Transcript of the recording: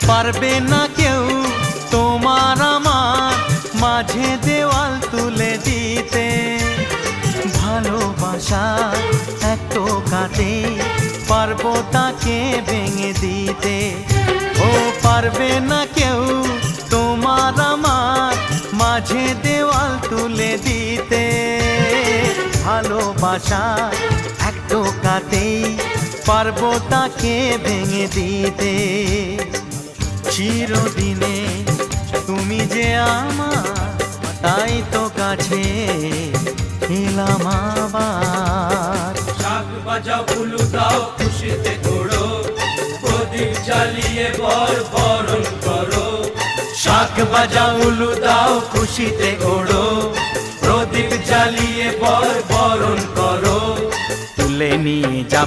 পারবে না কেউ তোমার আমার মাঝে দেওয়াল তুলে দিতে। ভালোবাসা এক টোকাতে পারবো তাকে ভেঙে দিতে। ও পারবে না কেউ তোমার আমার মাঝে দেওয়াল তুলে দিতে। ভালোবাসা এক টোকাতেই পারবো তাকে ভেঙে দিতে। চিরদিনে তুমি যে আমার, তাই তো কাছে এলাম আবার। শাক বাজাও উলু দাও খুশিতে ঘোড়ো, প্রদীপ জ্বালিয়ে বরণ করো। শাক বাজাও উলু দাও খুশিতে ওড়ো, প্রদীপ জ্বালিয়ে বরণ করো। তুলে নিয়ে যাব